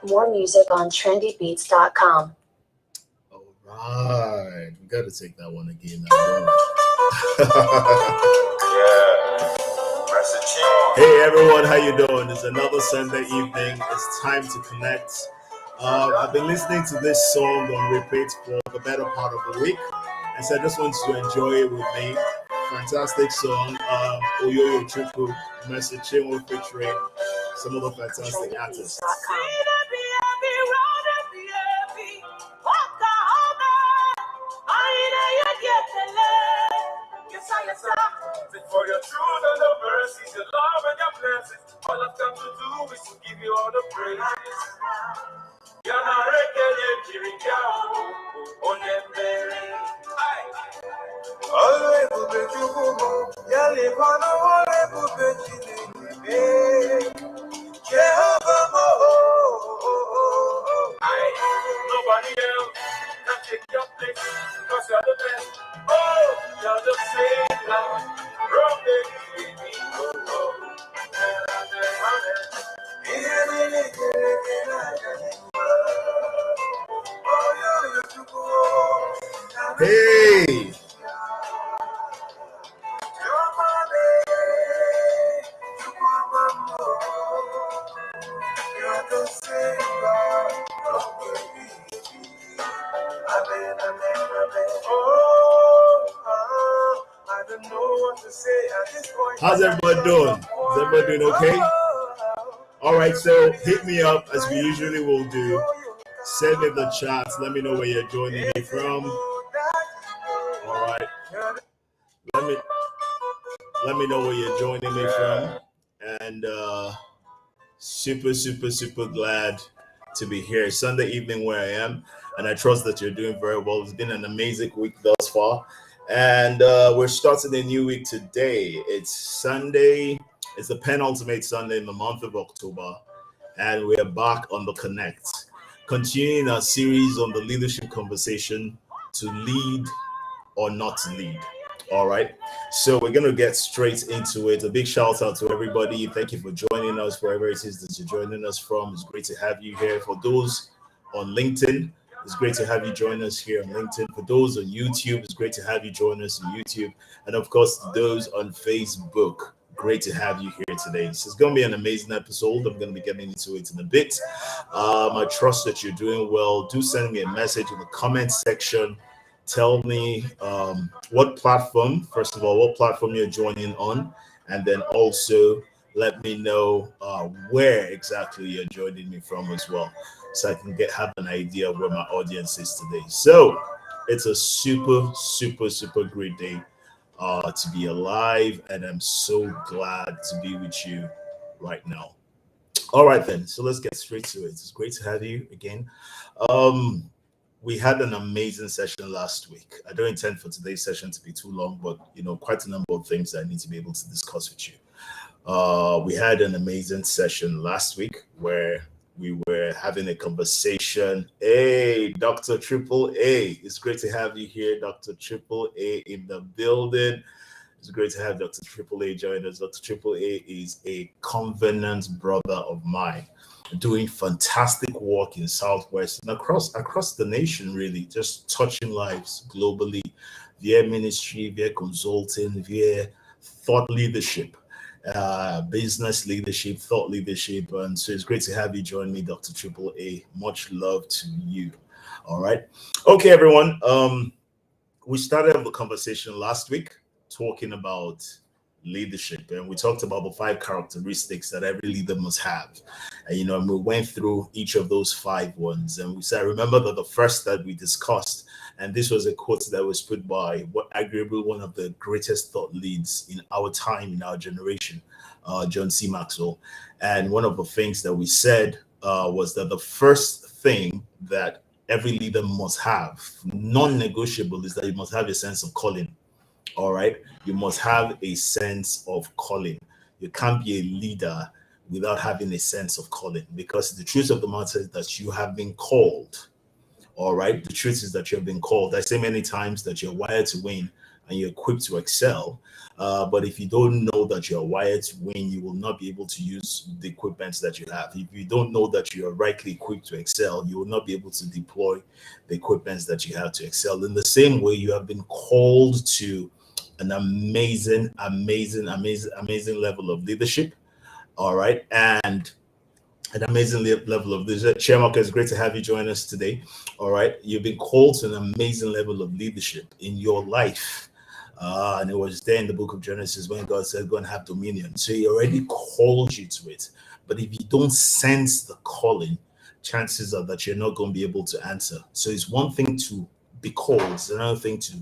More music on trendybeats.com. All right, we got to take that one again. Hey everyone, how you doing? It's another Sunday evening. It's time to connect. I've been listening to this song on repeat for the better part of the week, and so I just want you to enjoy it with me. Fantastic song, Oyoyo Chukwu, Mercy Chinwo featuring some of the fantastic artists. For your truth and your mercy, your love and your blessings, all I've come to do is to give you all the praise. Nobody else can take your place, because you're the best. Oh, you're the Savior. Hey! How's everybody doing? Is everybody doing okay? All right, so hit me up as we usually will do. Send me the chats. Let me know where you're joining me from. All right. Let me know where you're joining me from. And super glad to be here. Sunday evening where I am. And I trust that you're doing very well. It's been an amazing week thus far. And we're starting a new week today. It's Sunday. It's the penultimate Sunday in the month of October. And we're back on the Connect. Continuing our series on the leadership conversation, to lead or not to lead. All right. So we're going to get straight into it. A big shout out to everybody. Thank you for joining us wherever it is that you're joining us from. It's great to have you here. For those on LinkedIn, it's great to have you join us here on LinkedIn. For those on YouTube, it's great to have you join us on YouTube. And of course, those on Facebook, great to have you here today. So it's going to be an amazing episode. I'm going to be getting into it in a bit. I trust that you're doing well. Do send me a message in the comment section. Tell me what platform, first of all, what platform you're joining on. And then also let me know where exactly you're joining me from as well, so I can have an idea of where my audience is today. So it's a super great day to be alive, and I'm so glad to be with you right now. All right then, so let's get straight to it. It's great to have you again. We had an amazing session last week. I don't intend for today's session to be too long, but quite a number of things that I need to be able to discuss with you. We had an amazing session last week where we were having a conversation. Hey, Dr. Triple A, it's great to have you here, Dr. Triple A in the building. It's great to have Dr. Triple A join us. Dr. Triple A is a covenant brother of mine, doing fantastic work in Southwest and across the nation, really, just touching lives globally via ministry, via consulting, via thought leadership. Business leadership, thought leadership. And so it's great to have you join me, Dr. Triple A. Much love to you. All right. Okay, everyone. We started the conversation last week talking about leadership, and we talked about the 5 characteristics that every leader must have. And we went through each of those 5 ones, and we said, remember that the first that we discussed, and this was a quote that was put by what arguably one of the greatest thought leads in our time, in our generation, John C. Maxwell. And one of the things that we said was that the first thing that every leader must have, non-negotiable, is that you must have a sense of calling. All right, you must have a sense of calling. You can't be a leader without having a sense of calling, because the truth of the matter is that you have been called. All right, the truth is that you have been called. I say many times that you're wired to win and you're equipped to excel. But if you don't know that you're wired to win, you will not be able to use the equipment that you have. If you don't know that you are rightly equipped to excel, you will not be able to deploy the equipment that you have to excel. In the same way, you have been called to an amazing level of leadership. All right, and an amazing level of leadership. Shamaka, it's great to have you join us today. All right, you've been called to an amazing level of leadership in your life. And it was there in the book of Genesis when God said, go and have dominion. So he already called you to it. But if you don't sense the calling, chances are that you're not going to be able to answer. So it's one thing to be called, it's another thing to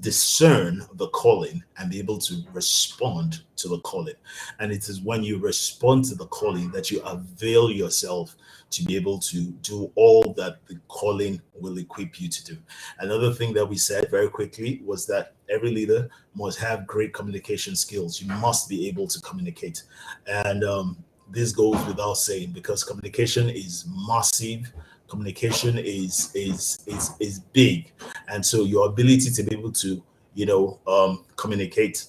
discern the calling and be able to respond to the calling. And it is when you respond to the calling that you avail yourself to be able to do all that the calling will equip you to do. Another thing that we said very quickly was that every leader must have great communication skills. You must be able to communicate. And this goes without saying, because communication is massive. Communication is big, and so your ability to be able to communicate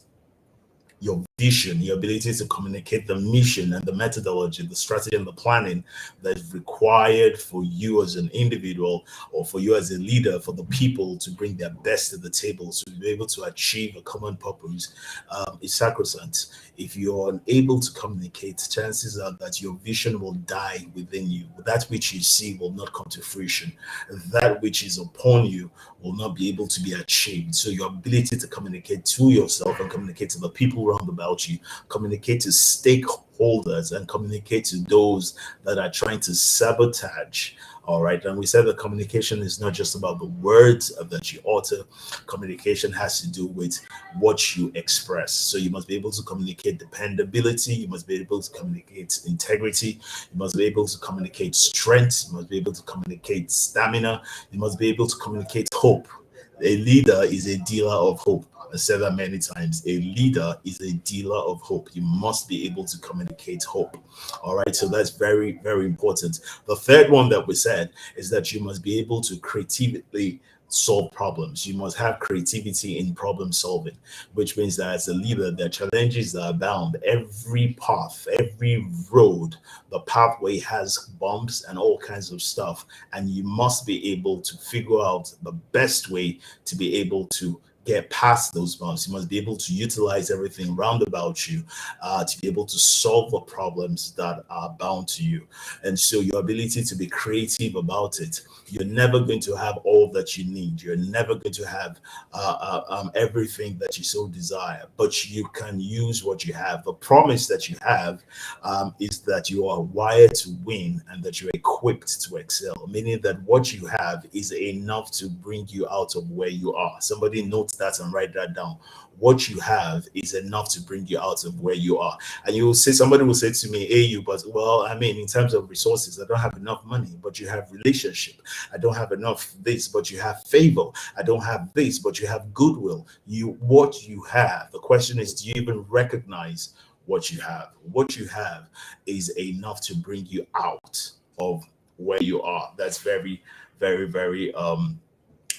your vision, your ability to communicate the mission and the methodology, the strategy and the planning that is required for you as an individual or for you as a leader, for the people to bring their best to the table, so to be able to achieve a common purpose, is sacrosanct. If you're unable to communicate, chances are that your vision will die within you. That which you see will not come to fruition. That which is upon you will not be able to be achieved. So your ability to communicate to yourself and communicate to the people around about you, communicate to stakeholders, and communicate to those that are trying to sabotage. All right. And we said that communication is not just about the words that you utter. Communication has to do with what you express. So you must be able to communicate dependability. You must be able to communicate integrity. You must be able to communicate strength. You must be able to communicate stamina. You must be able to communicate hope. A leader is a dealer of hope. I said that many times. A leader is a dealer of hope. You must be able to communicate hope. All right. So that's very, very important. The third one that we said is that you must be able to creatively solve problems. You must have creativity in problem solving, which means that as a leader, the challenges are abound. Every path, every road, the pathway has bumps and all kinds of stuff. And you must be able to figure out the best way to be able to get past those bumps. You must be able to utilize everything round about you to be able to solve the problems that are bound to you. And so your ability to be creative about it, you're never going to have all that you need. You're never going to have everything that you so desire, but you can use what you have. The promise that you have is that you are wired to win and that you're equipped to excel, meaning that what you have is enough to bring you out of where you are. Somebody note that and write that down. What you have is enough to bring you out of where you are. And you will say, somebody will say to me, hey, you, but well, I mean, in terms of resources, I don't have enough money, but you have relationship. I don't have enough this, but you have favor. I don't have this, but you have goodwill. What you have. The question is, do you even recognize what you have? What you have is enough to bring you out of where you are. That's very, very, very,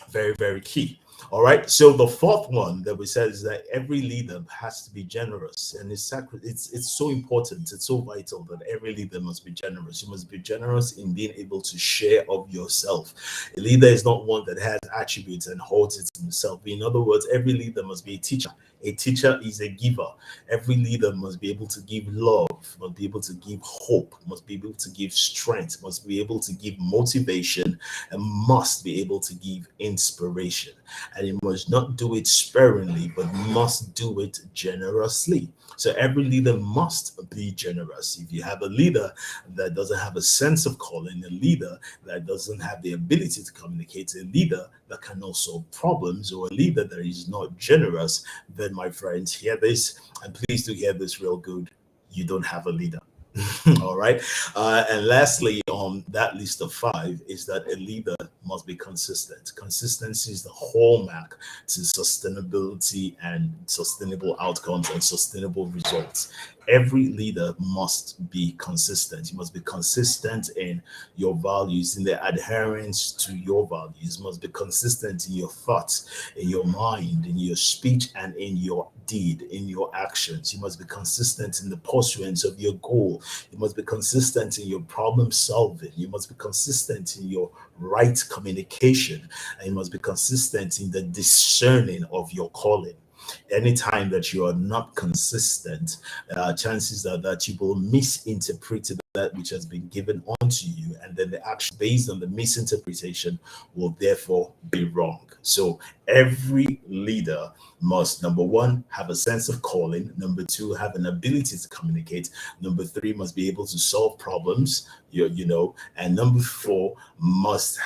very, very key. All right. So the fourth one that we said is that every leader has to be generous, and it's so important. It's so vital that every leader must be generous. You must be generous in being able to share of yourself. A leader is not one that has attributes and holds it to himself. In other words, every leader must be a teacher. A teacher is a giver. Every leader must be able to give love, must be able to give hope, must be able to give strength, must be able to give motivation, and must be able to give inspiration. and you must not do it sparingly, but must do it generously. So every leader must be generous. If you have a leader that doesn't have a sense of calling, a leader that doesn't have the ability to communicate, a leader that cannot solve problems, or a leader that is not generous, then my friends, hear this, and please do hear this real good. You don't have a leader. All right. And lastly, on that list of five, is that a leader must be consistent. Consistency is the hallmark to sustainability and sustainable outcomes and sustainable results. Every leader must be consistent. You must be consistent in your values, in the adherence to your values. You must be consistent in your thoughts, in your mind, in your speech, and in your deed, in your actions. You must be consistent in the pursuance of your goal. You must be consistent in your problem solving. You must be consistent in your right communication. And you must be consistent in the discerning of your calling. Anytime that you are not consistent, chances are that you will misinterpret that which has been given unto you, and then the action based on the misinterpretation will therefore be wrong. So every leader must, number one, have a sense of calling. Number two, have an ability to communicate. Number three, must be able to solve problems. And number four, must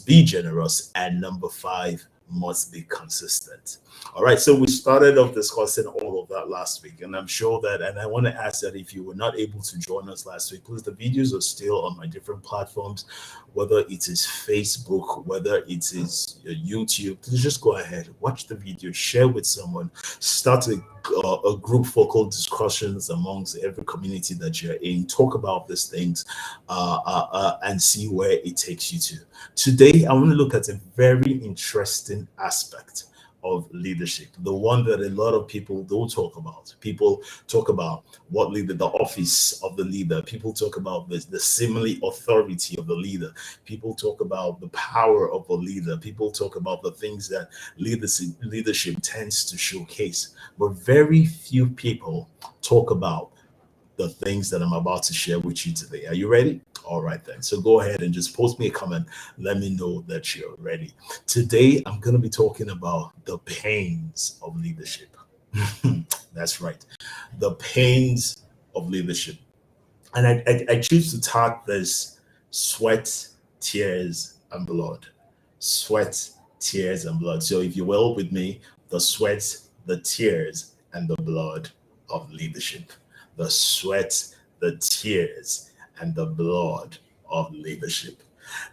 be generous. And number five, must be consistent. All right, so we started off discussing all of that last week, and I'm sure that, and I want to ask that if you were not able to join us last week, please, the videos are still on my different platforms, whether it is Facebook, whether it is YouTube. Please just go ahead, watch the video, share with someone, start a group focal discussions amongst every community that you're in, talk about these things, and see where it takes you to. Today, I want to look at a very interesting aspect of leadership, the one that a lot of people don't talk about. People talk about what leader, the office of the leader. People talk about the seemingly authority of the leader. People talk about the power of a leader. People talk about the things that leadership tends to showcase. But very few people talk about the things that I'm about to share with you today. Are you ready? All right, then. So go ahead and just post me a comment. Let me know that you're ready. Today, I'm going to be talking about the pains of leadership. That's right. The pains of leadership. And I choose to tag this sweat, tears, and blood. Sweat, tears, and blood. So if you will with me, the sweat, the tears, and the blood of leadership. The sweat, the tears, and the blood of leadership.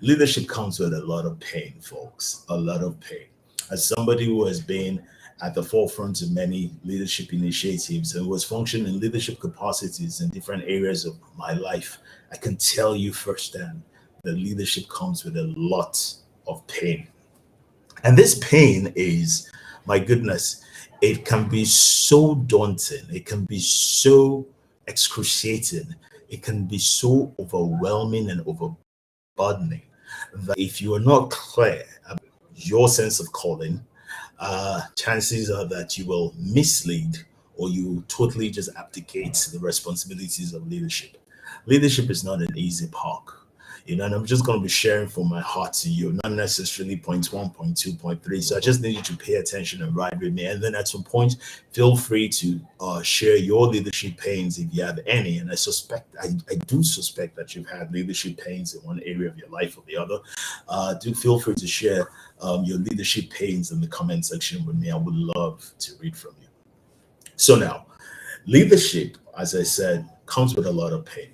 Leadership comes with a lot of pain, folks, a lot of pain. As somebody who has been at the forefront of many leadership initiatives and was functioning in leadership capacities in different areas of my life, I can tell you firsthand that leadership comes with a lot of pain. And this pain is, my goodness, it can be so daunting, it can be so excruciating, it can be so overwhelming and overburdening that if you are not clear about your sense of calling, chances are that you will mislead or you totally just abdicate the responsibilities of leadership. Leadership is not an easy park. And I'm just going to be sharing from my heart to you, not necessarily point one, point two, point three. So I just need you to pay attention and ride with me. And then at some point, feel free to share your leadership pains if you have any. And I do suspect that you've had leadership pains in one area of your life or the other. Do feel free to share your leadership pains in the comment section with me. I would love to read from you. So now, leadership, as I said, comes with a lot of pain.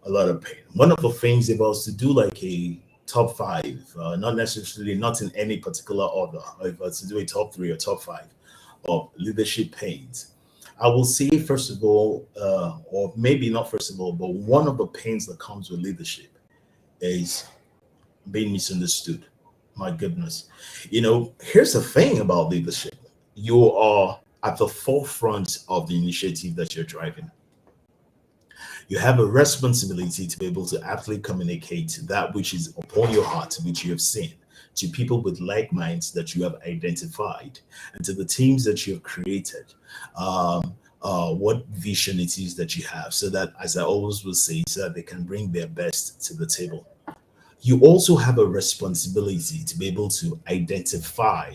A lot of pain. One of the things, if I was to do like a top five, not necessarily, not in any particular order, if I was to do a top three or top five of leadership pains, I will say, first of all, or maybe not first of all, but one of the pains that comes with leadership is being misunderstood. My goodness. Here's the thing about leadership. You are at the forefront of the initiative that you're driving. You have a responsibility to be able to aptly communicate that which is upon your heart, which you have seen, to people with like minds that you have identified, and to the teams that you have created, what vision it is that you have, so that, as I always will say, so that they can bring their best to the table. you also have a responsibility to be able to identify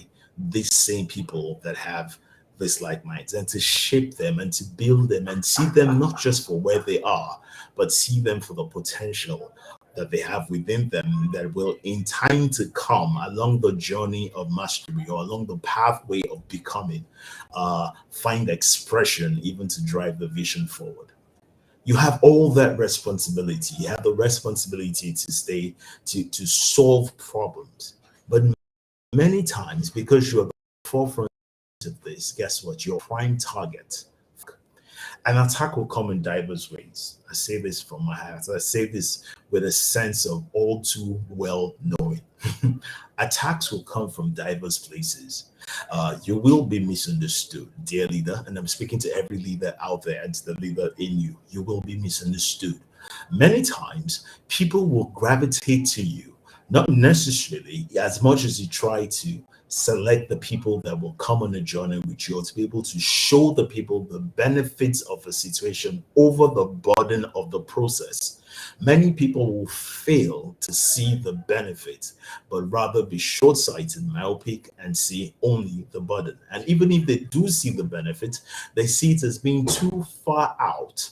these same people that have this like minds and to shape them and to build them and see them not just for where they are, but see them for the potential that they have within them that will, in time to come, along the journey of mastery or along the pathway of becoming, find expression even to drive the vision forward. You have all that responsibility. You have the responsibility to stay to solve problems. But many times, because you're at the forefront of this, guess what? Your prime target. An attack will come in diverse ways. I say this from my heart. I say this with a sense of all too well knowing. Attacks will come from diverse places. You will be misunderstood, dear leader. And I'm speaking to every leader out there and to the leader in you. You will be misunderstood. Many times, people will gravitate to you, not necessarily as much as you try to select the people that will come on a journey with you, or to be able to show the people the benefits of a situation over the burden of the process. Many people will fail to see the benefit, but rather be short sighted, myopic, and see only the burden. And even if they do see the benefit, they see it as being too far out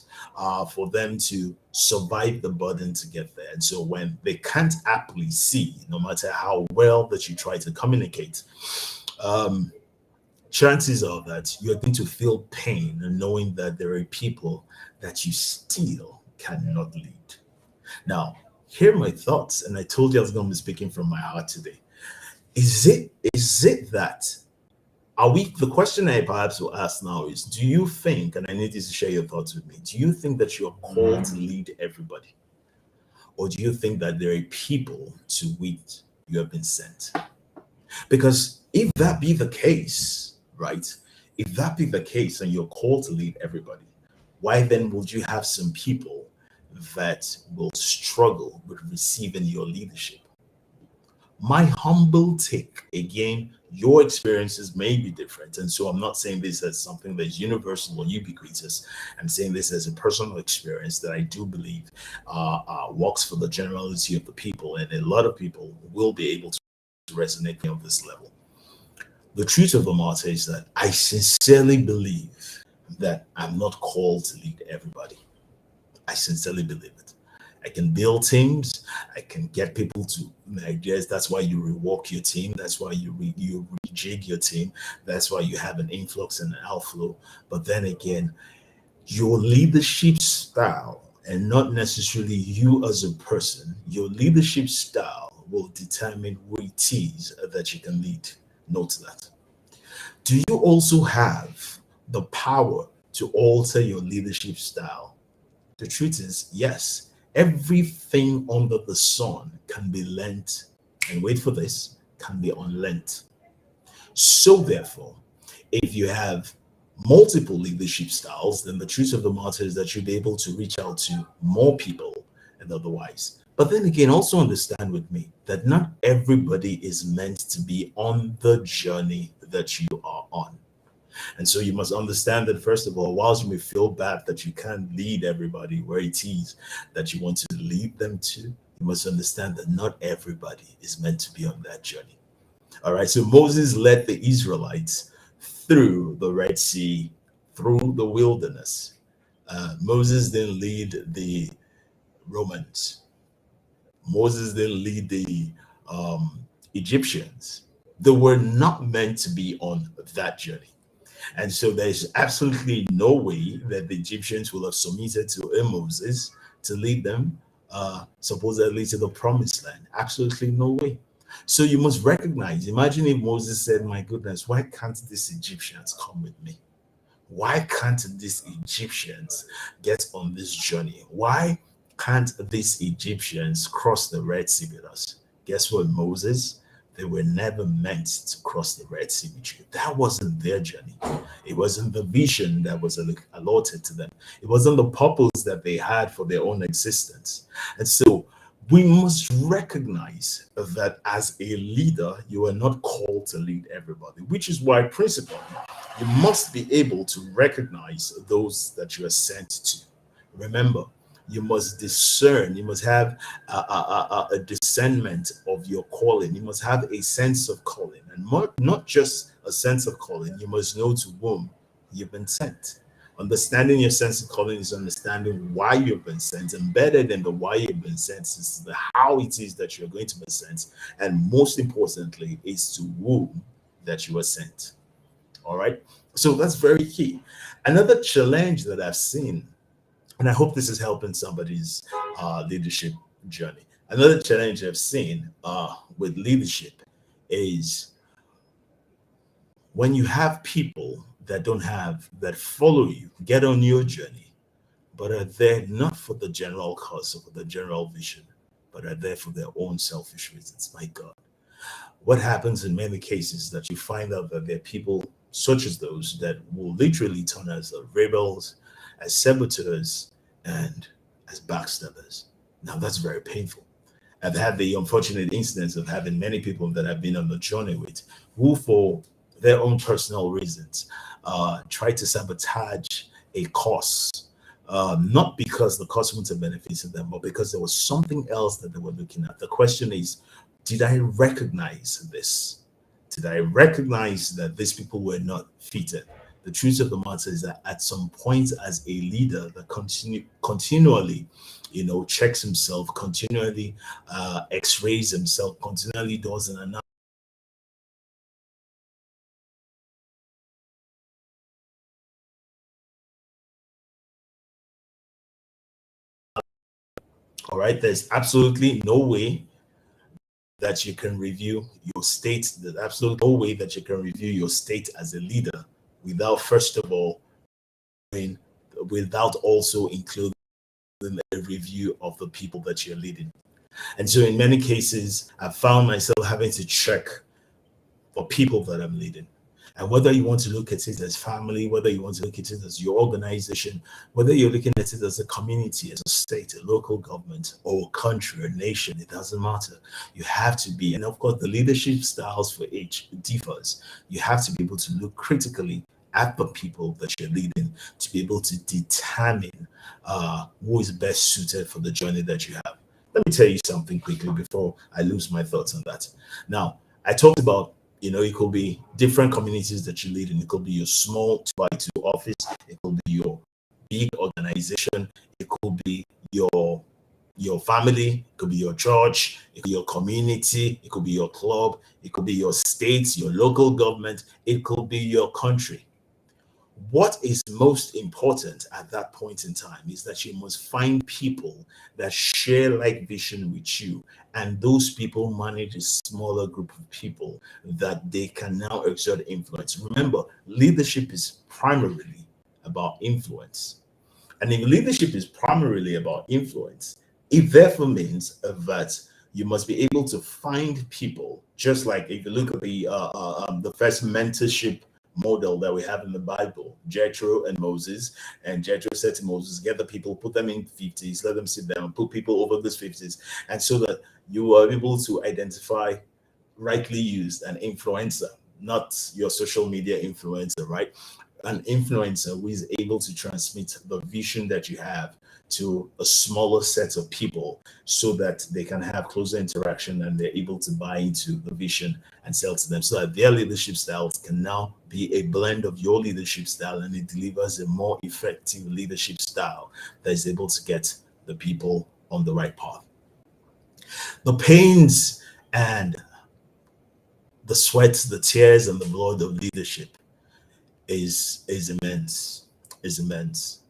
for them to survive the burden to get there. And so when they can't aptly see, no matter how well that you try to communicate, chances are that you're going to feel pain and knowing that there are people that you still cannot lead. Now, here are my thoughts, and I told you I was going to be speaking from my heart today. Is it that are we the question I perhaps will ask now is, do you think, and I need you to share your thoughts with me, do you think that you're called to lead everybody? Or do you think that there are people to which you have been sent? Because if that be the case, right? If that be the case and you're called to lead everybody, why then would you have some people that will struggle with receiving your leadership? My humble take, again, your experiences may be different. And so I'm not saying this as something that's universal or ubiquitous. I'm saying this as a personal experience that I do believe works for the generality of the people. And a lot of people will be able to resonate on this level. The truth of the matter is that I sincerely believe that I'm not called to lead everybody. I sincerely believe it. I can build teams. I can get people to ideas. That's why you rework your team. That's why you rejig your team. That's why you have an influx and an outflow. But then again, your leadership style, and not necessarily you as a person, your leadership style will determine who it is that you can lead. Note that. Do you also have the power to alter your leadership style? The truth is, yes, everything under the sun can be lent, and wait for this, can be unlent. So, therefore, if you have multiple leadership styles, then the truth of the matter is that you'll be able to reach out to more people and otherwise. But then again, also understand with me that not everybody is meant to be on the journey that you are on. And so you must understand that, first of all, whilst you may feel bad that you can't lead everybody where it is that you want to lead them to, you must understand that not everybody is meant to be on that journey. All right. So Moses led the Israelites through the Red Sea, through the wilderness. Moses didn't lead the Romans. Moses didn't lead the Egyptians. They were not meant to be on that journey. And so there's absolutely no way that the Egyptians will have submitted to Moses to lead them supposedly to the promised land. Absolutely no way. So you must recognize, imagine if Moses said, my goodness, why can't these Egyptians come with me? Why can't these Egyptians get on this journey? Why can't these Egyptians cross the Red Sea with us? Guess what, Moses? They were never meant to cross the Red Sea with you. That wasn't their journey. It wasn't the vision that was allotted to them. It wasn't the purpose that they had for their own existence. And so we must recognize that as a leader, you are not called to lead everybody, which is why, principally, you must be able to recognize those that you are sent to. Remember, You must discern. You must have a discernment of your calling. You must have a sense of calling, and not just a sense of calling. You must know to whom you've been sent. Understanding your sense of calling is understanding why you've been sent. Embedded in the why you've been sent is the how it is that you're going to be sent, and most importantly, is to whom that you are sent. All right. So that's very key. Another challenge that I've seen, and I hope this is helping somebody's leadership journey. Another challenge I've seen with leadership is when you have people that follow you, get on your journey, but are there not for the general cause or for the general vision, but are there for their own selfish reasons. My God. What happens in many cases that you find out that there are people such as those that will literally turn as rebels, as saboteurs, and as backstabbers. Now that's very painful. I've had the unfortunate incidents of having many people that I've been on the journey with who, for their own personal reasons, try to sabotage a cause. Not because the cause wouldn't have benefited them, but because there was something else that they were looking at. The question is, did I recognize this? Did I recognize that these people were not fitted? The truth of the matter is that at some point, as a leader that continually, checks himself, continually x-rays himself, continually does an analysis. All right, there's absolutely no way that you can review your state. There's absolutely no way that you can review your state as a leader without, first of all, without also including a review of the people that you're leading. And so, in many cases, I found myself having to check for people that I'm leading. And whether you want to look at it as family, whether you want to look at it as your organization, whether you're looking at it as a community, as a state, a local government, or a country, or nation, it doesn't matter. You have to be, and of course, the leadership styles for each differs. You have to be able to look critically at the people that you're leading to be able to determine who is best suited for the journey that you have. Let me tell you something quickly before I lose my thoughts on that. Now, I talked about, it could be different communities that you lead in. It could be your small 2 by 2 office. It could be your big organization. It could be your family. It could be your church. It could be your community. It could be your club. It could be your state, your local government. It could be your country. What is most important at that point in time is that you must find people that share like vision with you, and those people manage a smaller group of people that they can now exert influence. Remember, leadership is primarily about influence. And if leadership is primarily about influence, it therefore means that you must be able to find people, just like if you look at the first mentorship model that we have in the Bible, Jethro and Moses. And Jethro said to Moses, get the people, put them in 50s, let them sit down, put people over those 50s. And so that you are able to identify, rightly used, an influencer, not your social media influencer, right? An influencer who is able to transmit the vision that you have to a smaller set of people so that they can have closer interaction and they're able to buy into the vision and sell to them, so that their leadership styles can now be a blend of your leadership style, and it delivers a more effective leadership style that is able to get the people on the right path. The pains and the sweat, the tears, and the blood of leadership is immense, is immense,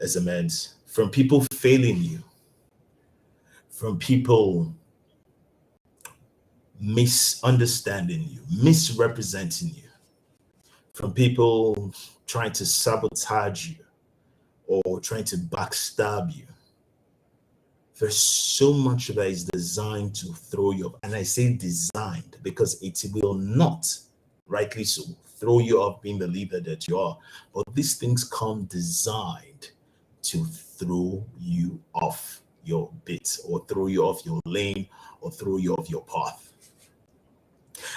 is immense. From people failing you, from people misunderstanding you, misrepresenting you, from people trying to sabotage you or trying to backstab you. There's so much that is designed to throw you off. And I say designed because it will not, rightly so, throw you off being the leader that you are. But these things come designed to throw you off your bit, or throw you off your lane, or throw you off your path.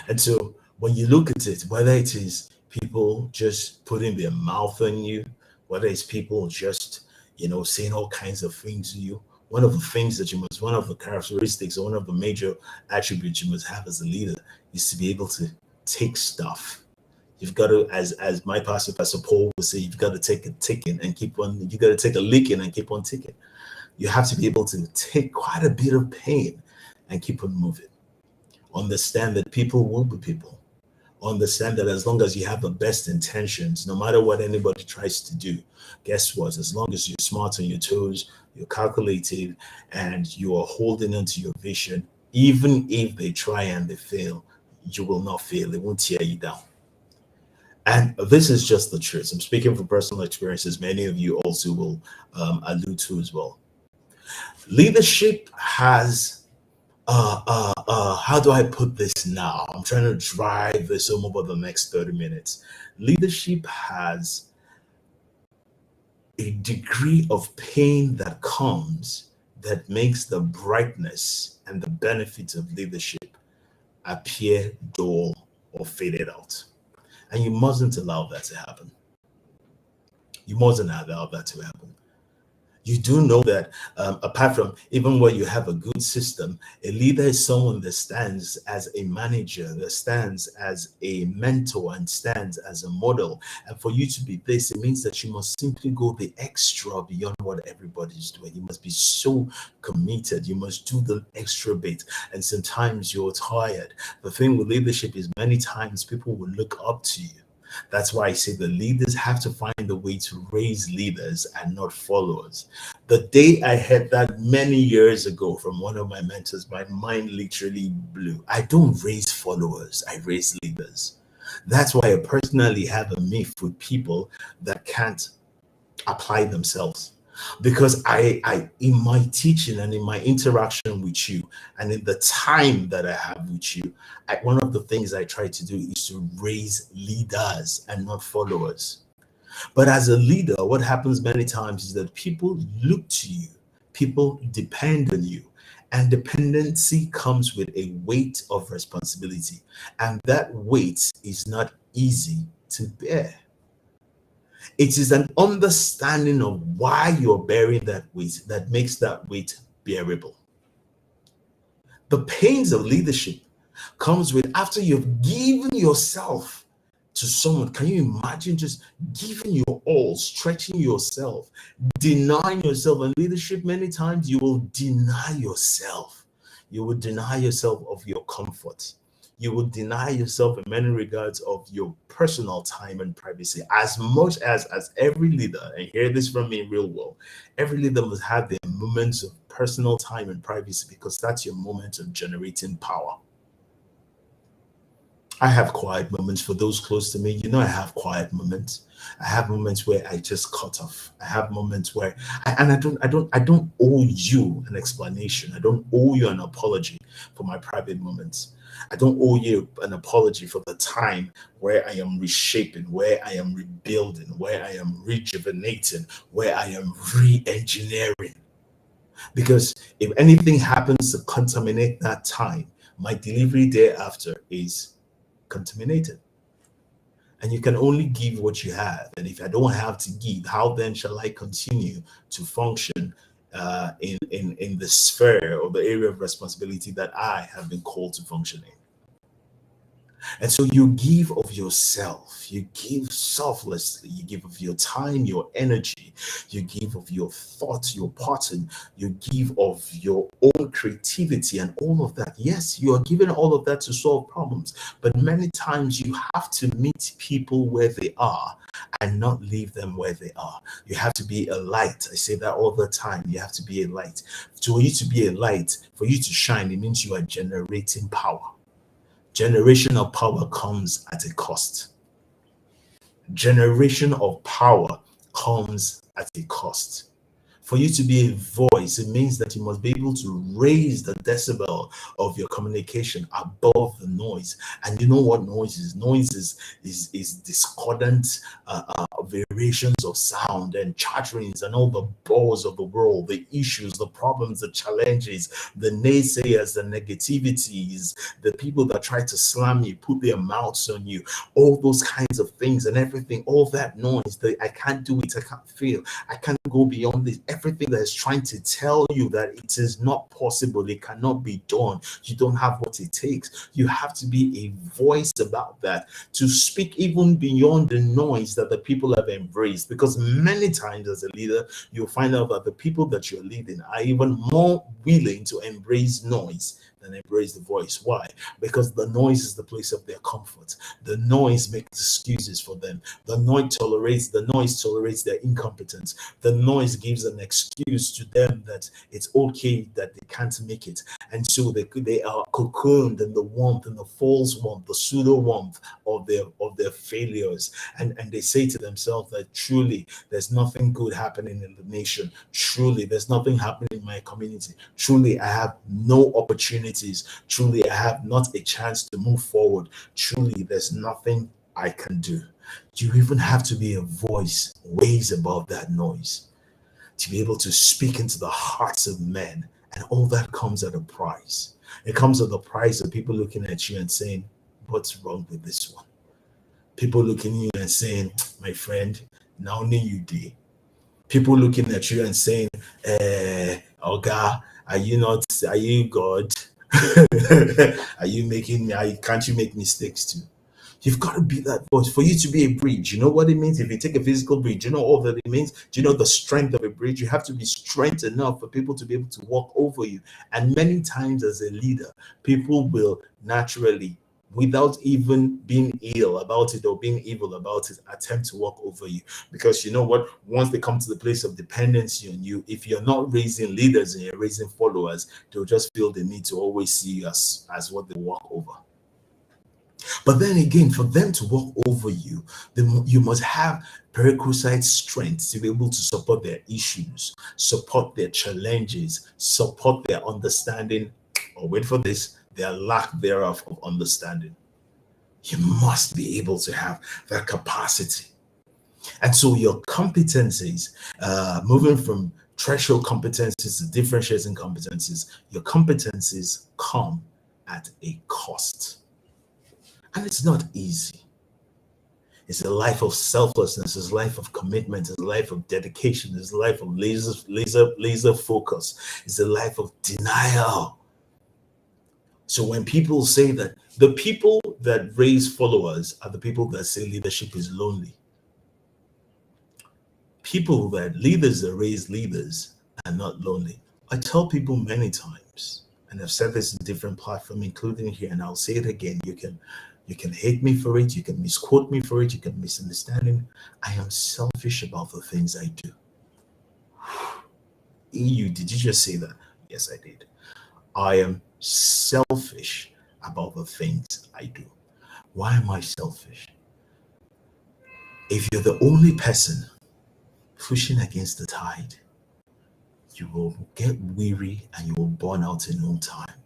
And so when you look at it, whether it is people just putting their mouth on you, whether it's people just, saying all kinds of things to you. One of the things that one of the characteristics or one of the major attributes you must have as a leader is to be able to take stuff. You've got to, as my Pastor Paul would say, you've got to take a ticking and keep on, you got to take a licking and keep on ticking. You have to be able to take quite a bit of pain and keep on moving. Understand that people will be people. Understand that as long as you have the best intentions, no matter what anybody tries to do, guess what? As long as you're smart on your toes, you're calculated, and you are holding on to your vision, even if they try and they fail, you will not fail. It won't tear you down. And this is just the truth. I'm speaking from personal experiences. Many of you also will allude to as well. Leadership has how do I put this now? I'm trying to drive this home over the next 30 minutes. Leadership has a degree of pain that comes that makes the brightness and the benefits of leadership appear dull or faded out. And you mustn't allow that to happen. You mustn't allow that to happen. You do know that apart from even where you have a good system, a leader is someone that stands as a manager, that stands as a mentor, and stands as a model. And for you to be this, it means that you must simply go the extra beyond what everybody's doing. You must be so committed. You must do the extra bit. And sometimes you're tired. The thing with leadership is many times people will look up to you. That's why I say the leaders have to find a way to raise leaders and not followers. The day I heard that many years ago from one of my mentors, my mind literally blew. I don't raise followers, I raise leaders. That's why I personally have a myth with people that can't apply themselves. Because I in my teaching and in my interaction with you and in the time that I have with you, one of the things I try to do is to raise leaders and not followers. But as a leader, what happens many times is that people look to you, people depend on you, and dependency comes with a weight of responsibility, and that weight is not easy to bear. It is an understanding of why you're bearing that weight that makes that weight bearable. The pains of leadership comes with after you've given yourself to someone. Can you imagine just giving your all, stretching yourself, denying yourself? In leadership, many times you will deny yourself. You will deny yourself of your comfort. You will deny yourself in many regards of your personal time and privacy. As much as every leader, and hear this from me real well, every leader must have their moments of personal time and privacy, because that's your moment of generating power. I have quiet moments. For those close to me, I have quiet moments. I have moments where I just cut off. I have moments where I don't owe you an explanation. I don't owe you an apology for my private moments. I don't owe you an apology for the time where I am reshaping, where I am rebuilding, where I am rejuvenating, where I am re-engineering. Because if anything happens to contaminate that time, my delivery thereafter is contaminated. And you can only give what you have. And if I don't have to give, how then shall I continue to function in the sphere or the area of responsibility that I have been called to function in? And so you give of yourself, you give selflessly, you give of your time, your energy, you give of your thoughts, your pattern, you give of your own creativity and all of that. Yes, you are giving all of that to solve problems, but many times you have to meet people where they are and not leave them where they are. You have to be a light. I say that all the time. You have to be a light. For you to be a light, for you to shine, it means you are generating power. Generation of power comes at a cost. Generation of power comes at a cost. For you to be a voice, it means that you must be able to raise the decibel of your communication above the noise. And you know what noise is? Noise is discordant variations of sound and chatterings and all the balls of the world, the issues, the problems, the challenges, the naysayers, the negativities, the people that try to slam you, put their mouths on you, all those kinds of things and everything, all that noise, I can't do it, I can't feel, I can't go beyond this, everything that is trying to tell you that it is not possible, it cannot be done, you don't have what it takes. You have to be a voice about that, to speak even beyond the noise that the people have embraced. Because many times as a leader, you'll find out that the people that you're leading are even more willing to embrace noise than embrace the voice. Why? Because the noise is the place of their comfort. The noise makes excuses for them. The noise tolerates their incompetence. The noise gives an excuse to them that it's okay that they can't make it. And so they are cocooned in the warmth, in the false warmth, the pseudo warmth of their failures. And they say to themselves that truly there's nothing good happening in the nation. Truly, there's nothing happening in my community. Truly, I have no opportunities. Truly, I have not a chance to move forward. Truly, there's nothing I can do. You even have to be a voice ways above that noise, to be able to speak into the hearts of men. And all that comes at a price. It comes at the price of people looking at you and saying, what's wrong with this one? People looking at you and saying, my friend, now only you did. People looking at you and saying, Oga, are you God? Are you making me? Can't you make mistakes too? You've got to be that voice. For you to be a bridge, you know what it means? If you take a physical bridge, you know all that it means? Do you know the strength of a bridge? You have to be strength enough for people to be able to walk over you. And many times as a leader, people will naturally, without even being ill about it or being evil about it, attempt to walk over you. Because you know what? Once they come to the place of dependency on you, if you're not raising leaders and you're raising followers, they'll just feel the need to always see you as what they walk over. But then again, for them to walk over you, you must have prerequisite strength to be able to support their issues, support their challenges, support their understanding, or wait for this, their lack thereof of understanding. You must be able to have that capacity. And so your competencies, moving from threshold competencies to differentiating competencies, your competencies come at a cost. And it's not easy. It's a life of selflessness, it's a life of commitment, it's a life of dedication, it's a life of laser focus, it's a life of denial. So when people say that, the people that raise followers are the people that say leadership is lonely. Leaders that raise leaders are not lonely. I tell people many times, and I've said this in different platforms, including here, and I'll say it again. You can hate me for it, you can misquote me for it, you can misunderstand me. I am selfish about the things I do. EU, did you just say that? Yes, I did. I am selfish about the things I do. Why am I selfish? If you're the only person pushing against the tide, you will get weary and you will burn out in no time.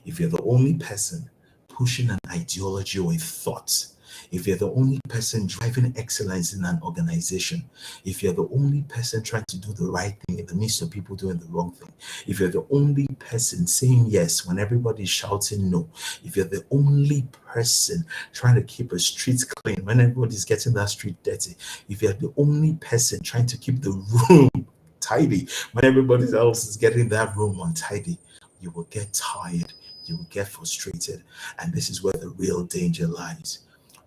If you're the only person pushing an ideology or a thought, if you're the only person driving excellence in an organization, if you're the only person trying to do the right thing in the midst of people doing the wrong thing, if you're the only person saying yes when everybody's shouting no, if you're the only person trying to keep a street clean when everybody's getting that street dirty, if you're the only person trying to keep the room tidy when everybody else is getting that room untidy, you will get tired, you will get frustrated, and this is where the real danger lies.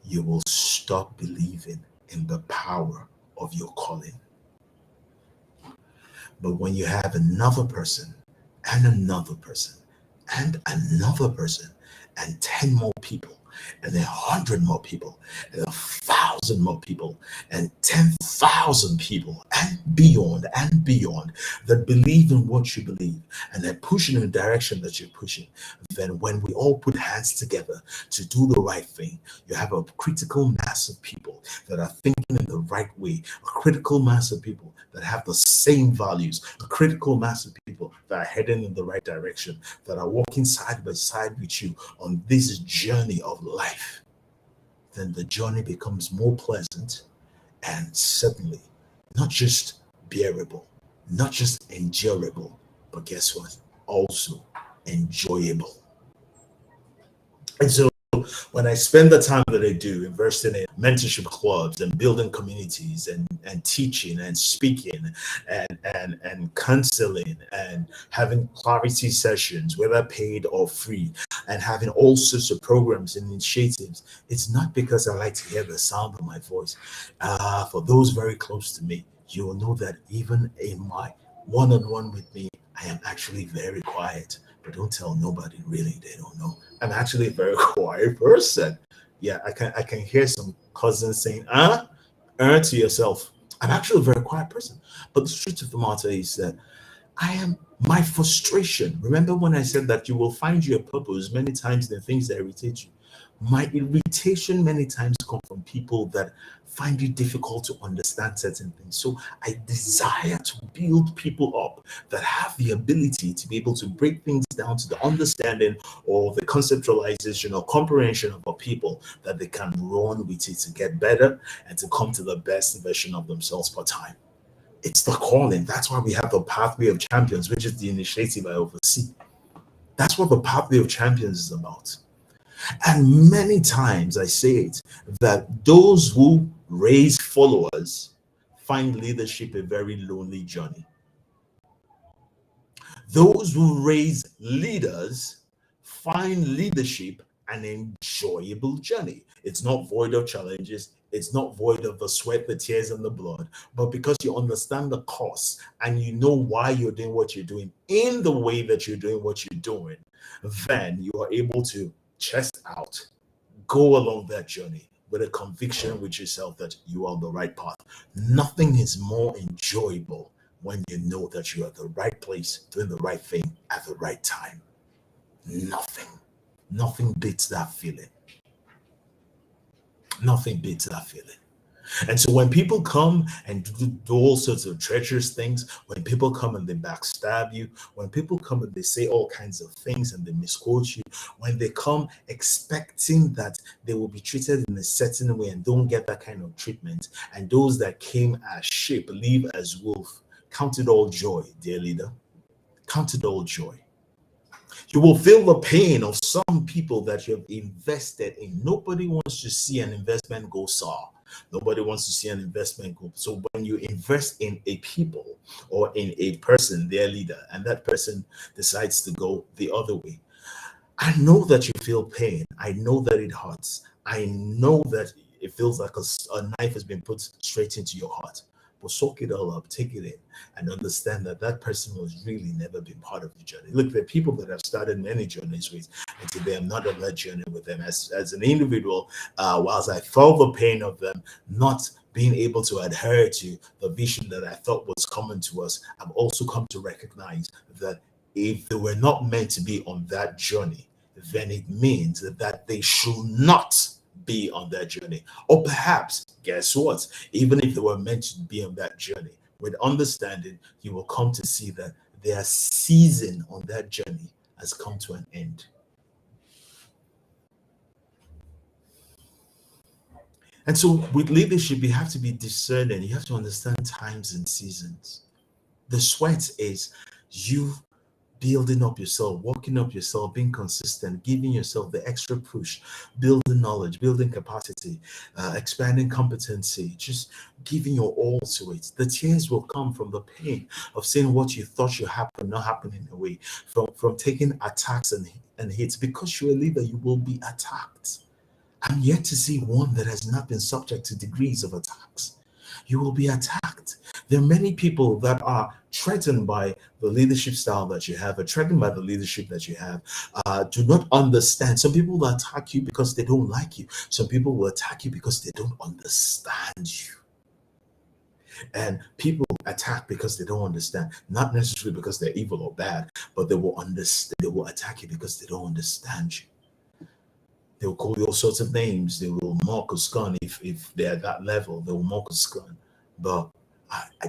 You will stop believing in the power of your calling. But when you have another person and another person and another person and 10 more people and 100 more people and 1,000 more people and 10,000 people and beyond that believe in what you believe and they're pushing in the direction that you're pushing, then when we all put hands together to do the right thing, you have a critical mass of people that are thinking in the right way, a critical mass of people that have the same values, a critical mass of people that are heading in the right direction, that are walking side by side with you on this journey of life, then the journey becomes more pleasant and certainly not just bearable, not just endurable, but guess what? Also enjoyable. And so when I spend the time that I do investing in mentorship clubs and building communities and teaching and speaking and counseling and having clarity sessions, whether paid or free, and having all sorts of programs and initiatives, it's not because I like to hear the sound of my voice. For those very close to me, you will know that even in my one-on-one with me, I am actually very quiet. But don't tell nobody, really, they don't know. I'm actually a very quiet person. Yeah, I can hear some cousins saying, to yourself. I'm actually a very quiet person. But the truth of the matter is that I am my frustration. Remember when I said that you will find your purpose many times in the things that irritate you? My irritation many times come from people that find it difficult to understand certain things. So I desire to build people up that have the ability to be able to break things down to the understanding or the conceptualization or comprehension of a people, that they can run with it to get better and to come to the best version of themselves per time. It's the calling. That's why we have the Pathway of Champions, which is the initiative I oversee. That's what the Pathway of Champions is about. And many times I say it, that those who raise followers find leadership a very lonely journey. Those who raise leaders find leadership an enjoyable journey. It's not void of challenges. It's not void of the sweat, the tears, and the blood. But because you understand the cost and you know why you're doing what you're doing in the way that you're doing what you're doing, then you are able to chest out, go along that journey with a conviction with yourself that you are on the right path. Nothing is more enjoyable when you know that you're at the right place, doing the right thing at the right time. Nothing beats that feeling. Nothing beats that feeling. And so when people come and do all sorts of treacherous things, when people come and they backstab you, when people come and they say all kinds of things and they misquote you, when they come expecting that they will be treated in a certain way and don't get that kind of treatment, and those that came as sheep leave as wolf, count it all joy, dear leader. Count it all joy. You will feel the pain of some people that you have invested in. Nobody wants to see an investment go sour. Nobody wants to see an investment go. So when you invest in a people or in a person, their leader, and that person decides to go the other way, I know that you feel pain. I know that it hurts. I know that it feels like a knife has been put straight into your heart. But soak it all up, take it in, and understand that that person was really never been part of the journey. Look, there are people that have started many journeys with, and today I'm not on that journey with them. As an individual, whilst I felt the pain of them not being able to adhere to the vision that I thought was common to us, I've also come to recognize that if they were not meant to be on that journey, then it means that they should not be on that journey. Or perhaps, guess what? Even if they were meant to be on that journey, with understanding, you will come to see that their season on that journey has come to an end. And so with leadership, you have to be discerning. You have to understand times and seasons. The sweat is you building up yourself, walking up yourself, being consistent, giving yourself the extra push, building knowledge, building capacity, expanding competency, just giving your all to it. The tears will come from the pain of seeing what you thought should happen not happening away, from taking attacks and hits. Because you're a leader, you will be attacked. I'm yet to see one that has not been subject to degrees of attacks. You will be attacked. There are many people that are threatened by the leadership style that you have, or threatened by the leadership that you have, do not understand. Some people will attack you because they don't like you. Some people will attack you because they don't understand you. And people attack because they don't understand, not necessarily because they're evil or bad, but they will understand. They will attack you because they don't understand you. They will call you all sorts of names. They will mock or scorn if they're at that level. They will mock or scorn. But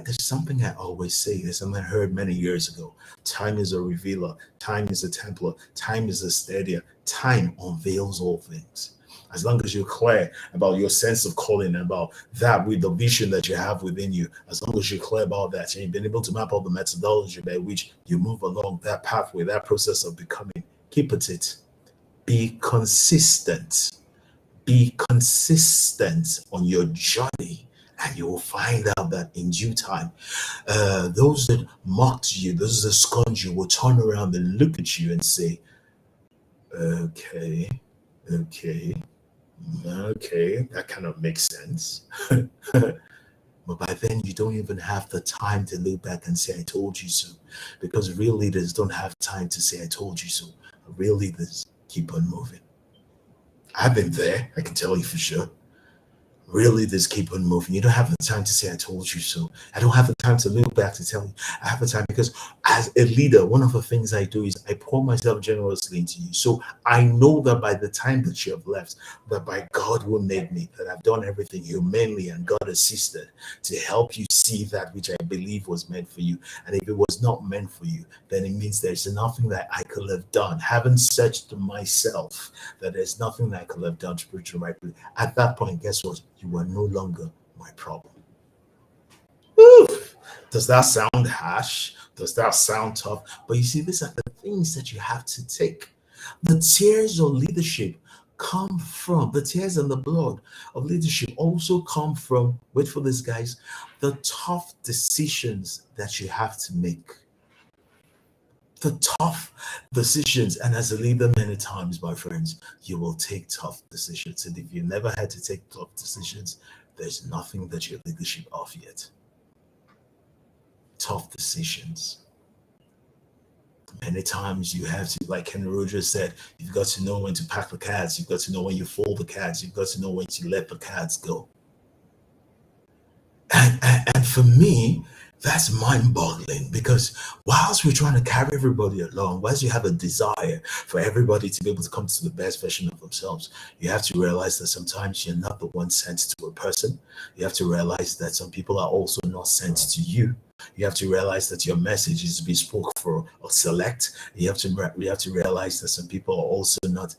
There's something I always say. There's something I heard many years ago. Time is a revealer. Time is a templar. Time is a steadier. Time unveils all things. As long as you're clear about your sense of calling, about that with the vision that you have within you, as long as you're clear about that, and you've been able to map out the methodology by which you move along that pathway, that process of becoming, keep at it. Be consistent. Be consistent on your journey, and you will find out that in due time, those that mocked you, those that scorned you, will turn around and look at you and say, okay, okay, okay, that kind of makes sense. But by then, you don't even have the time to look back and say, I told you so. Because real leaders don't have time to say, I told you so. Real leaders keep on moving. I've been there, I can tell you for sure. Really, just keep on moving. You don't have the time to say, I told you so. I don't have the time to look back to tell you. I have the time because as a leader, one of the things I do is I pour myself generously into you. So I know that by the time that you have left, that by God will make me, that I've done everything humanly and God assisted to help you see that which I believe was meant for you. And if it was not meant for you, then it means there's nothing that I could have done. Having searched myself, that there's nothing that I could have done to preach the right way. At that point, guess what? You are no longer my problem. Oof. Does that sound harsh? Does that sound tough? But you see, these are the things that you have to take. The tears of leadership come from, the tears and the blood of leadership also come from, wait for this, guys, the tough decisions that you have to make. The tough decisions. And as a leader, many times, my friends, you will take tough decisions. And if you never had to take tough decisions, there's nothing that your leadership of yet. Tough decisions. Many times you have to, like Henry Rogers said, you've got to know when to pack the cards, you've got to know when you fold the cards, you've got to know when to let the cards go. And for me, that's mind-boggling, because whilst we're trying to carry everybody along, whilst you have a desire for everybody to be able to come to the best version of themselves, you have to realize that sometimes you're not the one sent to a person. You have to realize that some people are also not sent to you. You have to realize that your message is bespoke for a select. You have to realize that some people are also not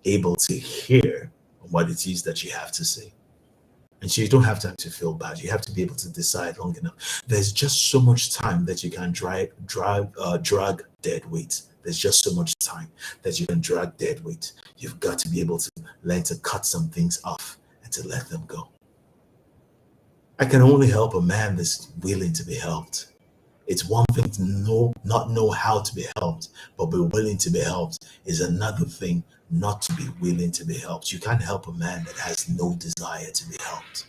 able to hear what it is that you have to say. And so you don't have time to feel bad. You have to be able to decide long enough. There's just so much time that you can drag dead weight. There's just so much time that you can drag dead weight. You've got to be able to learn to cut some things off and to let them go. I can only help a man that's willing to be helped. It's one thing to not know how to be helped, but be willing to be helped is another thing. Not to be willing to be helped. You can't help a man that has no desire to be helped.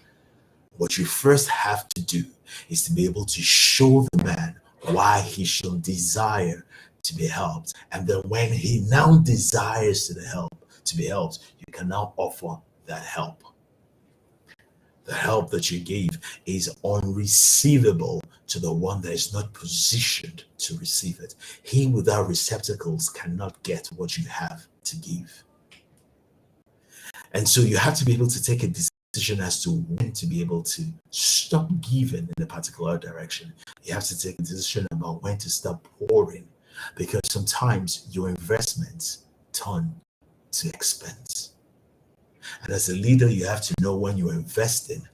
What you first have to do is to be able to show the man why he should desire to be helped. And then when he now desires to be helped, you can now offer that help. The help that you gave is unreceivable to the one that is not positioned to receive it. He without receptacles cannot get what you have to give. And so you have to be able to take a decision as to when to be able to stop giving in a particular direction. You have to take a decision about when to stop pouring, because sometimes your investments turn to expense. And as a leader, you have to know when you're investing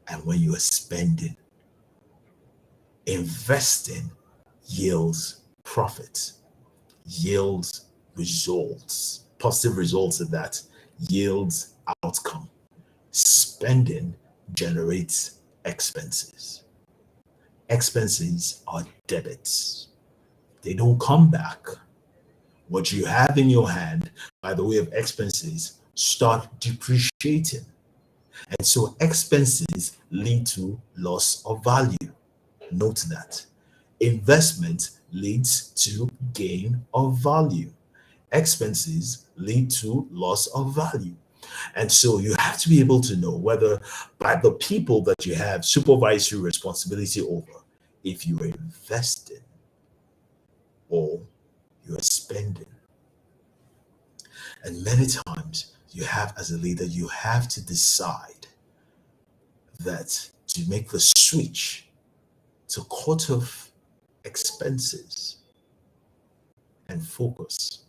and when you are spending. Investing yields profit, yields results, positive results of that, yields outcome. Spending generates expenses. Expenses are debits. They don't come back. What you have in your hand by the way of expenses start depreciating. And so expenses lead to loss of value. Note that. Investment leads to gain of value. Expenses lead to loss of value. And so you have to be able to know whether by the people that you have supervisory responsibility over, if you are investing or you are spending. And many times you have, as a leader, you have to decide that to make the switch to cut off expenses and focus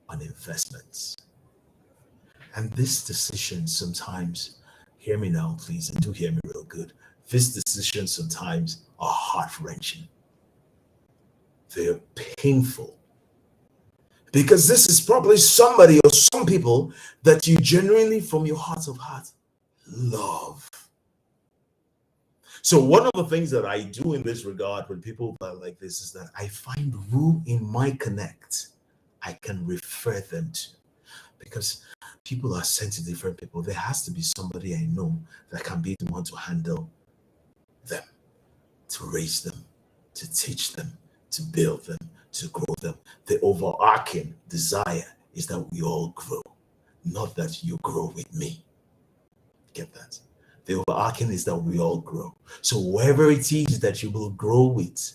on investments. And this decision sometimes, hear me now, please, and do hear me real good. These decisions sometimes are heart-wrenching. They're painful. Because this is probably somebody or some people that you genuinely, from your heart of heart, love. So one of the things that I do in this regard with people that are like this is that I find who in my connect I can refer them to. Because people are sent to different people. There has to be somebody I know that can be the one to handle them, to raise them, to teach them, to build them, to grow them. The overarching desire is that we all grow, not that you grow with me. Get that? The overarching is that we all grow. So wherever it is that you will grow with,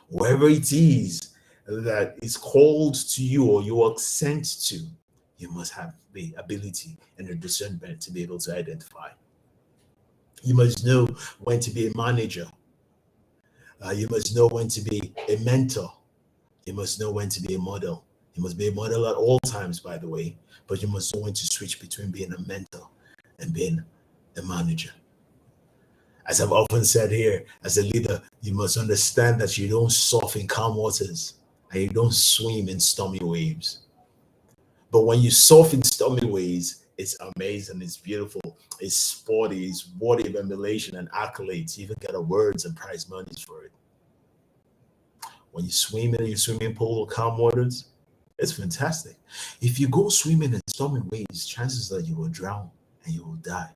wherever it is that is called to you or you are sent to, you must have the ability and the discernment to be able to identify. You must know when to be a manager. You must know when to be a mentor. You must know when to be a model. You must be a model at all times, by the way, but you must know when to switch between being a mentor and being a manager. As I've often said here, as a leader, you must understand that you don't surf in calm waters and you don't swim in stormy waves. But when you surf in stormy waves, it's amazing, it's beautiful, it's sporty, it's worthy of emulation and accolades. You even get awards and prize monies for it. When you swim in your swimming pool or calm waters, it's fantastic. If you go swimming in stormy waves, chances are you will drown and you will die.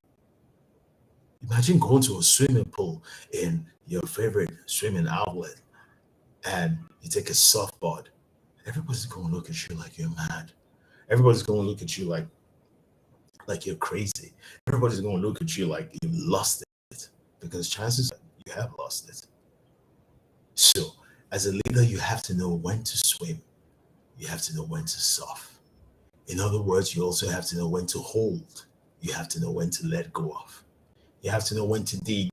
Imagine going to a swimming pool in your favorite swimming outlet and you take a surfboard. Everybody's going to look at you like you're mad. Everybody's going to look at you like you're crazy. Everybody's going to look at you like you lost it, because chances are you have lost it. So, as a leader, you have to know when to swim. You have to know when to surf. In other words, you also have to know when to hold. You have to know when to let go of. You have to know when to dig.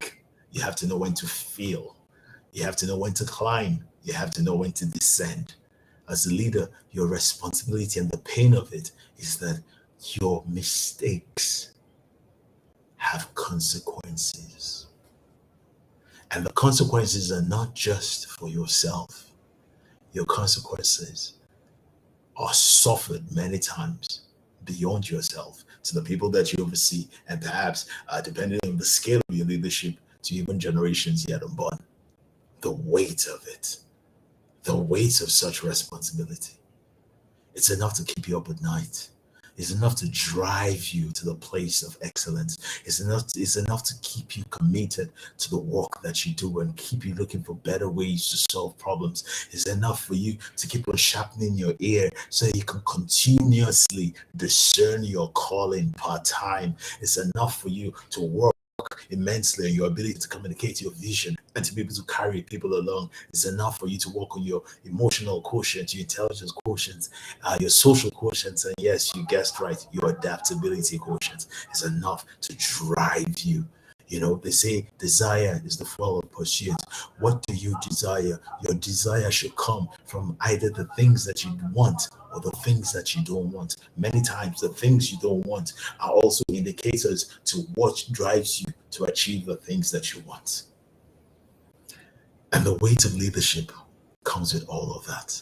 You have to know when to feel. You have to know when to climb. You have to know when to descend. As a leader, your responsibility and the pain of it is that your mistakes have consequences. And the consequences are not just for yourself. Your consequences are suffered many times beyond yourself to the people that you oversee, and perhaps, depending on the scale of your leadership, to even generations yet unborn. The weight of it, the weight of such responsibility, it's enough to keep you up at night. It's enough to drive you to the place of excellence. It's enough to keep you committed to the work that you do and keep you looking for better ways to solve problems. It's enough for you to keep on sharpening your ear so you can continuously discern your calling part-time. It's enough for you to work immensely on your ability to communicate your vision and to be able to carry people along. It's enough for you to work on your emotional quotient, your intelligence quotient, your social quotient, and yes, you guessed right, your adaptability quotient. Is enough to drive you. You know, they say desire is the fuel of pursuit. What do you desire? Your desire should come from either the things that you want or the things that you don't want. Many times, the things you don't want are also indicators to what drives you to achieve the things that you want. And the weight of leadership comes with all of that.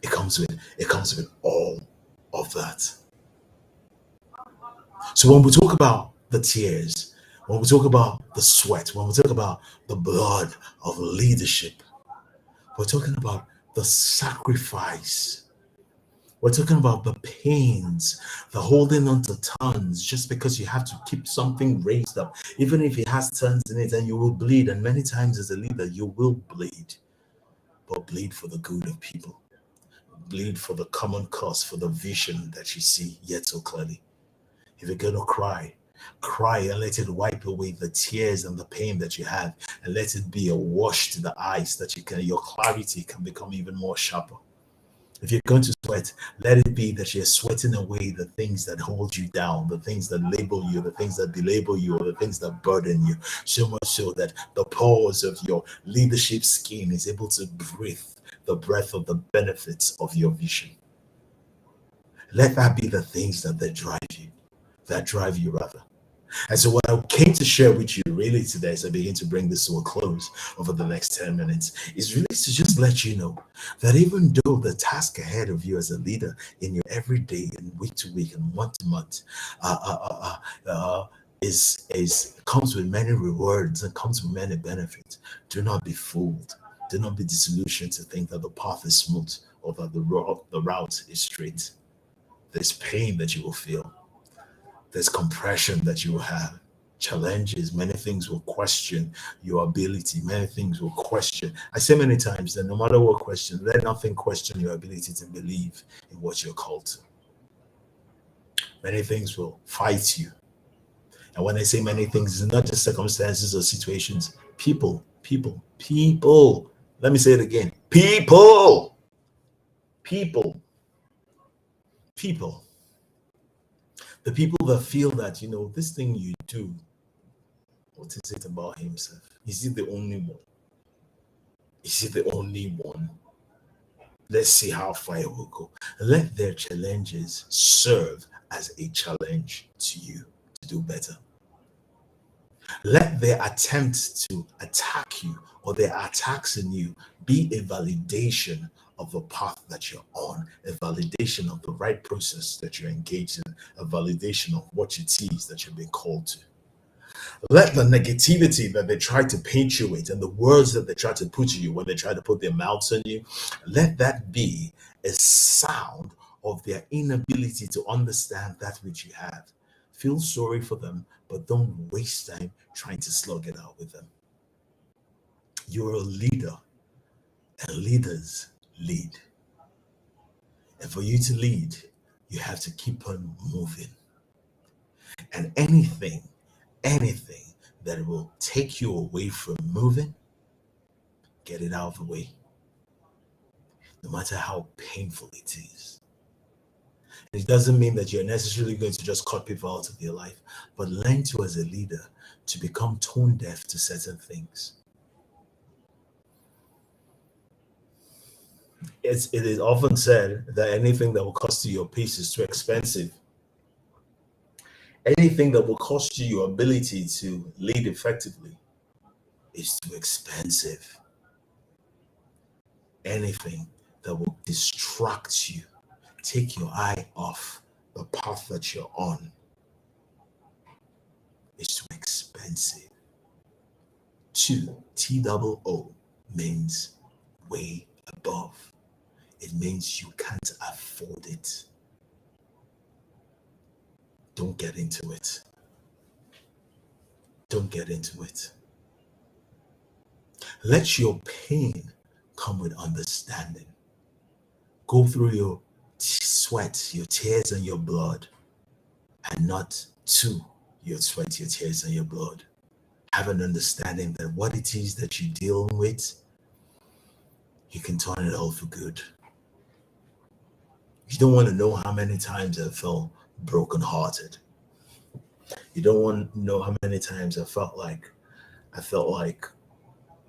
It comes with all of that. So when we talk about the tears, when we talk about the sweat, when we talk about the blood of leadership, we're talking about the sacrifice. We're talking about the pains, the holding on to tons just because you have to keep something raised up, even if it has tons in it, and you will bleed. And many times as a leader, you will bleed, but bleed for the good of people. Bleed for the common cause, for the vision that you see yet so clearly. If you're going to cry and let it wipe away the tears and the pain that you have, and let it be a wash to the eyes that your clarity can become even more sharper. If you're going to sweat, let it be that you're sweating away the things that hold you down, the things that label you, the things that belabel you, or the things that burden you. So much so that the pores of your leadership skin is able to breathe the breath of the benefits of your vision. Let that be the things that drive you rather. And so, what I came to share with you really today, as I begin to bring this to a close over the next 10 minutes, is really to just let you know that even though the task ahead of you as a leader in your everyday and week to week and month to month is comes with many rewards and comes with many benefits, do not be fooled. Do not be disillusioned to think that the path is smooth or that the route is straight. There's pain that you will feel. There's compression that you will have, challenges. Many things will question your ability. Many things will question. I say many times that no matter what question, let nothing question your ability to believe in what you're called to. Many things will fight you. And when I say many things, it's not just circumstances or situations. People. Let me say it again. People. The people that feel that, this thing you do, what is it about himself? Is he the only one? Is he the only one? Let's see how far it will go. Let their challenges serve as a challenge to you to do better. Let their attempts to attack you or their attacks in you be a validation of the path that you're on, a validation of the right process that you're engaged in, a validation of what it is that you've been called to. Let the negativity that they try to paint you with and the words that they try to put to you when they try to put their mouths on you, let that be a sound of their inability to understand that which you have. Feel sorry for them, but don't waste time trying to slug it out with them. You're a leader, and leaders lead. And for you to lead, you have to keep on moving. And anything that will take you away from moving, get it out of the way. No matter how painful it is. It doesn't mean that you're necessarily going to just cut people out of your life, but learn to, as a leader, to become tone deaf to certain things. It is often said that anything that will cost you your peace is too expensive. Anything that will cost you your ability to lead effectively is too expensive. Anything that will distract you, take your eye off the path that you're on, is too expensive. TOO means way above. It means you can't afford it. Don't get into it. Don't get into it. Let your pain come with understanding. Go through your sweat, your tears, and your blood, and not to your sweat, your tears, and your blood. Have an understanding that what it is that you're dealing with, you can turn it all for good. You don't want to know how many times I felt brokenhearted. You don't want to know how many times I felt like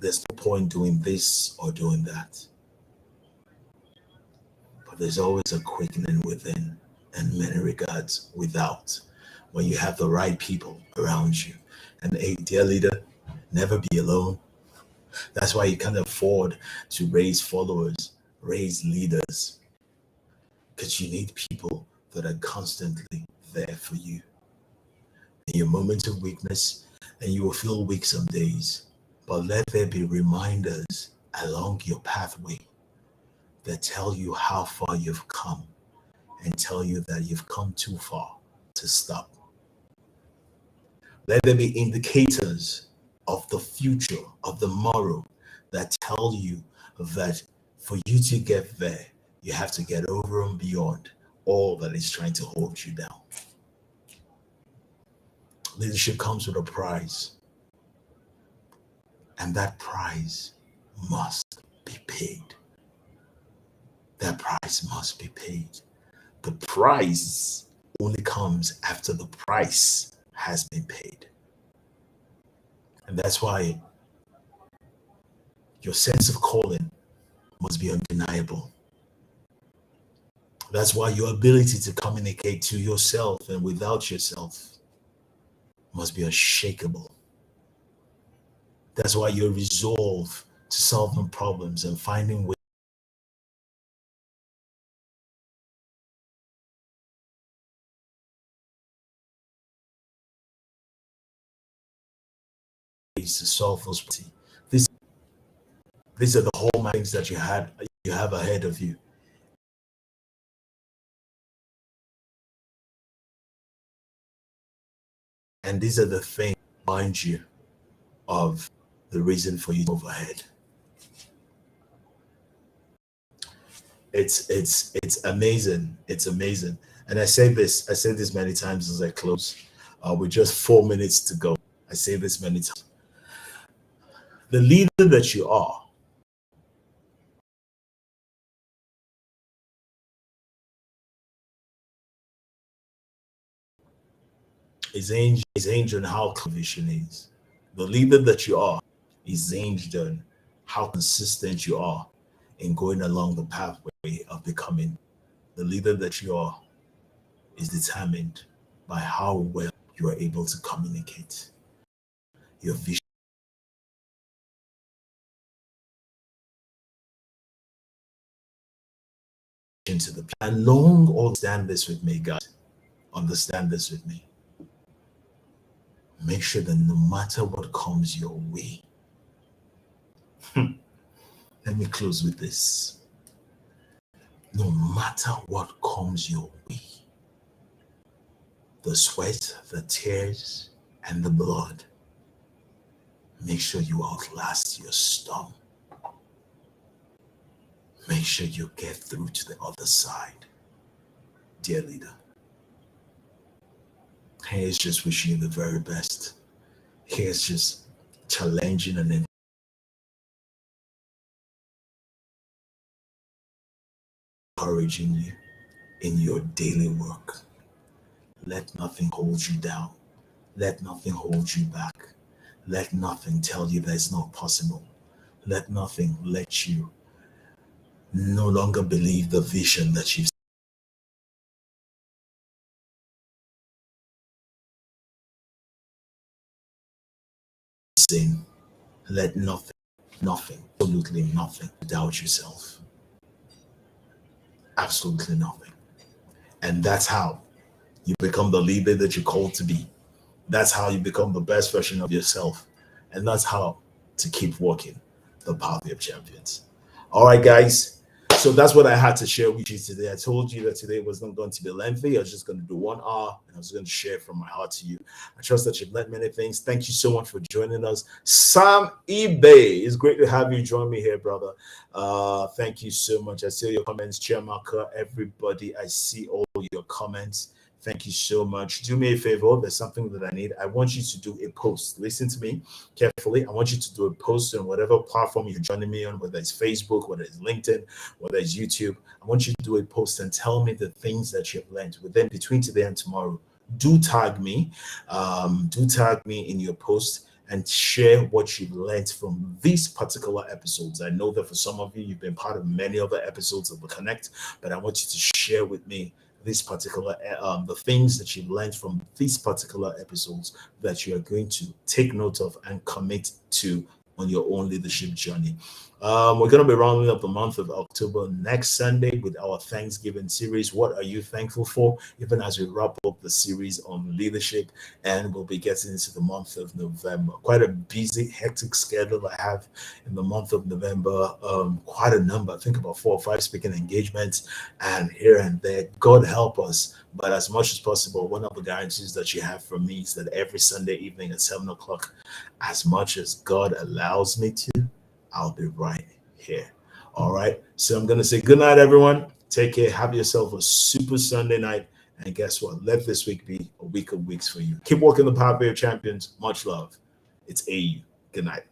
there's no point doing this or doing that. But there's always a quickening within and many regards without when you have the right people around you. And a dear leader, never be alone. That's why you can't afford to raise followers, raise leaders, because you need people that are constantly there for you. In your moments of weakness, and you will feel weak some days, but let there be reminders along your pathway that tell you how far you've come and tell you that you've come too far to stop. Let there be indicators of the future, of the morrow, that tell you that for you to get there, you have to get over and beyond all that is trying to hold you down. Leadership comes with a prize, and that prize must be paid. that price must be paid. The price only comes after the price has been paid. And that's why your sense of calling must be undeniable. That's why your ability to communicate to yourself and without yourself must be unshakable. That's why your resolve to solving problems and finding ways to solve those problems. These are the whole things that you have ahead of you. And these are the things that remind you of the reason for you to move ahead. It's amazing. It's amazing. And I say this many times as I close. With just 4 minutes to go. I say this many times. The leader that you are is hinged on how vision is. The leader that you are is hinged on how consistent you are in going along the pathway of becoming. The leader that you are is determined by how well you are able to communicate your vision to the people. And long understand this with me, guys. Understand this with me. Make sure that no matter what comes your way, let me close with this. No matter what comes your way, the sweat, the tears, and the blood, make sure you outlast your storm. Make sure you get through to the other side. Dear leader, here's just wishing you the very best. Here's just challenging and encouraging you in your daily work. Let nothing hold you down. Let nothing hold you back. Let nothing tell you that it's not possible. Let nothing let you no longer believe the vision that you've seen. Let nothing, absolutely nothing doubt yourself. Absolutely nothing. And that's how you become the leader that you're called to be. That's how you become the best version of yourself. And that's how to keep walking the pathway of champions. All right, guys. So that's what I had to share with you today. I told you that today was not going to be lengthy. I was just going to do 1 hour and I was going to share from my heart to you. I trust that you've learned many things. Thank you so much for joining us. Sam eBay, it's great to have you join me here, brother. Thank you so much. I see your comments, Chiamaka, everybody. I see all your comments. Thank you so much. Do me a favor. There's something that I need. I want you to do a post. Listen to me carefully. I want you to do a post on whatever platform you're joining me on, whether it's Facebook, whether it's LinkedIn, whether it's YouTube. I want you to do a post and tell me the things that you've learned within between today and tomorrow. Do tag me. Do tag me in your post and share what you've learned from these particular episodes. I know that for some of you, you've been part of many other episodes of the Connect, but I want you to share with me this particular the things that you've learned from these particular episodes that you are going to take note of and commit to on your own leadership journey. We're going to be rounding up the month of October next Sunday with our Thanksgiving series. What are you thankful for? Even as we wrap up the series on leadership, and we'll be getting into the month of November. Quite a busy, hectic schedule I have in the month of November. Quite a number, I think about 4 or 5 speaking engagements and here and there. God help us. But as much as possible, one of the guarantees that you have from me is that every Sunday evening at 7 o'clock, as much as God allows me to, I'll be right here. All right. So I'm going to say good night, everyone. Take care. Have yourself a super Sunday night. And guess what? Let this week be a week of weeks for you. Keep walking the pathway of champions. Much love. It's AU. Good night.